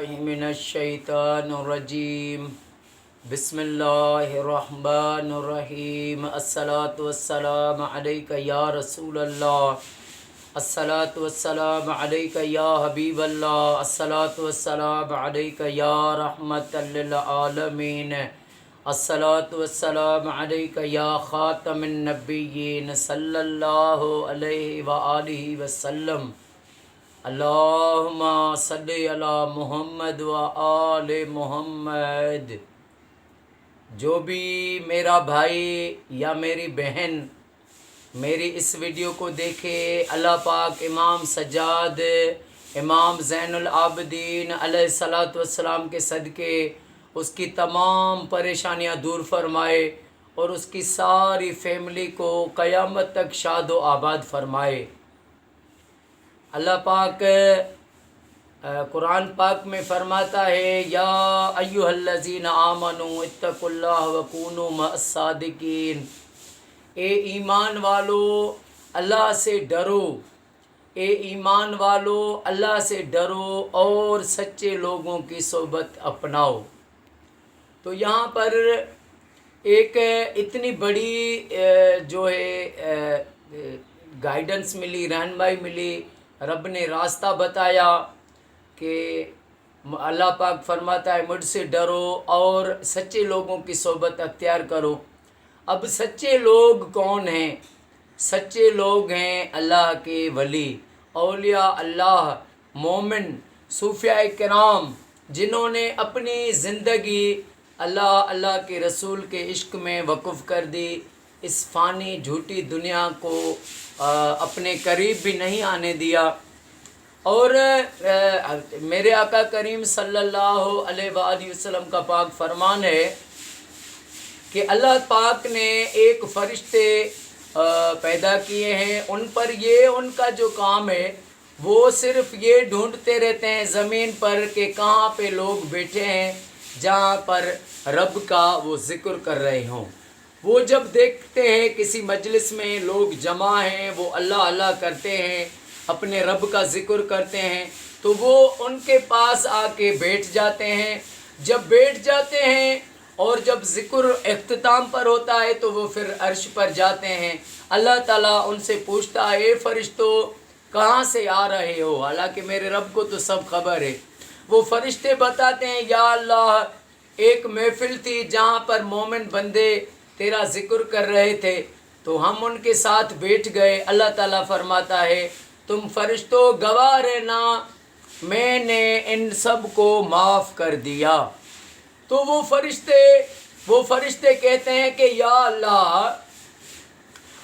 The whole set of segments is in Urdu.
باللہ من الشیطان الرجیم بسم اللہ الرحمن الرحیم الصلاۃ والسلام علیک یا رسول اللہ الصلاۃ والسلام علیک یا حبیب اللہ الصلاۃ والسلام علیک یا رحمت للعالمین الصلاۃ والسلام علیک یا خاتم النبیین صلی اللہ علیہ وآلہ وسلم اللہم صلی علی محمد و آل محمد۔ جو بھی میرا بھائی یا میری بہن میری اس ویڈیو کو دیکھے، اللہ پاک امام سجاد امام زین العابدین علیہ الصلاۃ والسلام کے صدقے اس کی تمام پریشانیاں دور فرمائے اور اس کی ساری فیملی کو قیامت تک شاد و آباد فرمائے۔ اللہ پاک قرآن پاک میں فرماتا ہے یا ایھا الذین آمنوا اتقوا اللہ وکونوا مع الصادقین، اے ایمان والو اللہ سے ڈرو، اے ایمان والو اللہ سے ڈرو اور سچے لوگوں کی صحبت اپناؤ۔ تو یہاں پر ایک اتنی بڑی جو ہے گائیڈنس ملی، رہنمائی ملی، رب نے راستہ بتایا کہ اللہ پاک فرماتا ہے مجھ سے ڈرو اور سچے لوگوں کی صحبت اختیار کرو۔ اب سچے لوگ کون ہیں؟ سچے لوگ ہیں اللہ کے ولی، اولیاء اللہ، مومن، صوفیاء کرام، جنہوں نے اپنی زندگی اللہ کے رسول کے عشق میں وقف کر دی، اس فانی جھوٹی دنیا کو اپنے قریب بھی نہیں آنے دیا۔ اور میرے آقا کریم صلی اللہ علیہ وآلہ وسلم کا پاک فرمان ہے کہ اللہ پاک نے ایک فرشتے پیدا کیے ہیں، ان پر یہ ان کا جو کام ہے وہ صرف یہ ڈھونڈتے رہتے ہیں زمین پر کہ کہاں پہ لوگ بیٹھے ہیں جہاں پر رب کا وہ ذکر کر رہے ہوں۔ وہ جب دیکھتے ہیں کسی مجلس میں لوگ جمع ہیں، وہ اللہ اللہ کرتے ہیں، اپنے رب کا ذکر کرتے ہیں، تو وہ ان کے پاس آ کے بیٹھ جاتے ہیں۔ جب بیٹھ جاتے ہیں اور جب ذکر اختتام پر ہوتا ہے تو وہ پھر عرش پر جاتے ہیں۔ اللہ تعالیٰ ان سے پوچھتا ہے اے فرشتو کہاں سے آ رہے ہو؟ حالانکہ میرے رب کو تو سب خبر ہے۔ وہ فرشتے بتاتے ہیں یا اللہ ایک محفل تھی جہاں پر مومن بندے تیرا ذکر کر رہے تھے تو ہم ان کے ساتھ بیٹھ گئے۔ اللہ تعالیٰ فرماتا ہے تم فرشتوں گواہ رہنا، میں نے ان سب کو معاف کر دیا۔ تو وہ فرشتے کہتے ہیں کہ یا اللہ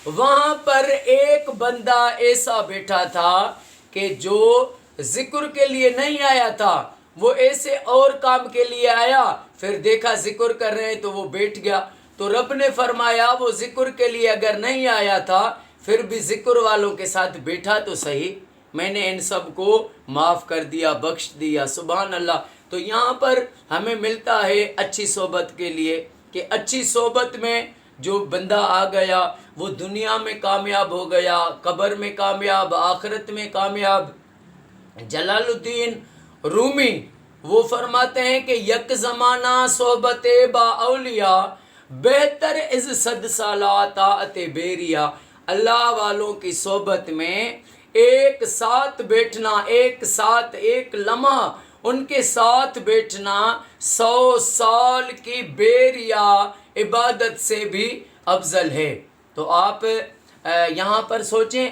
وہاں پر ایک بندہ ایسا بیٹھا تھا کہ جو ذکر کے لیے نہیں آیا تھا، وہ ایسے اور کام کے لیے آیا، پھر دیکھا ذکر کر رہے ہیں تو وہ بیٹھ گیا۔ تو رب نے فرمایا وہ ذکر کے لیے اگر نہیں آیا تھا پھر بھی ذکر والوں کے ساتھ بیٹھا تو صحیح، میں نے ان سب کو معاف کر دیا، بخش دیا۔ سبحان اللہ۔ تو یہاں پر ہمیں ملتا ہے اچھی صحبت کے لیے کہ اچھی صحبت میں جو بندہ آ گیا وہ دنیا میں کامیاب ہو گیا، قبر میں کامیاب، آخرت میں کامیاب۔ جلال الدین رومی وہ فرماتے ہیں کہ یک زمانہ صحبت با اولیاء بہتر از 100 سالہ طاعت بیریا۔ اللہ والوں کی صحبت میں ایک ساتھ بیٹھنا، ایک ساتھ ایک لمحہ ان کے ساتھ بیٹھنا 100 سال کی بیریا عبادت سے بھی افضل ہے۔ تو آپ یہاں پر سوچیں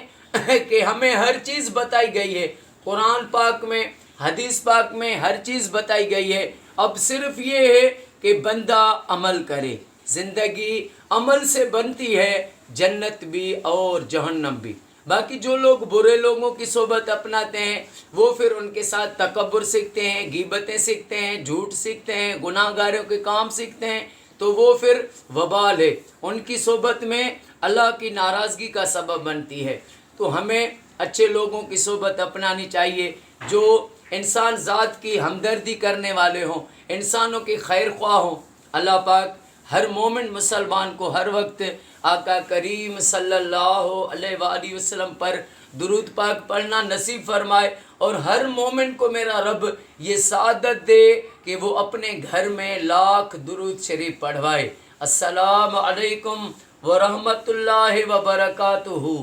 کہ ہمیں ہر چیز بتائی گئی ہے، قرآن پاک میں، حدیث پاک میں ہر چیز بتائی گئی ہے۔ اب صرف یہ ہے کہ بندہ عمل کرے۔ زندگی عمل سے بنتی ہے، جنت بھی اور جہنم بھی۔ باقی جو لوگ برے لوگوں کی صحبت اپناتے ہیں وہ پھر ان کے ساتھ تکبر سیکھتے ہیں، غیبتیں سیکھتے ہیں، جھوٹ سیکھتے ہیں، گناہ گاروں کے کام سیکھتے ہیں، تو وہ پھر وبال ہے، ان کی صحبت میں اللہ کی ناراضگی کا سبب بنتی ہے۔ تو ہمیں اچھے لوگوں کی صحبت اپنانی چاہیے جو انسان ذات کی ہمدردی کرنے والے ہوں، انسانوں کے خیر خواہ ہوں۔ اللہ پاک ہر مومن مسلمان کو ہر وقت آقا کریم صلی اللہ علیہ وآلہ وسلم پر درود پاک پڑھنا نصیب فرمائے، اور ہر مومن کو میرا رب یہ سعادت دے کہ وہ اپنے گھر میں لاکھ درود شریف پڑھوائے۔ السلام علیکم ورحمۃ اللہ وبرکاتہ۔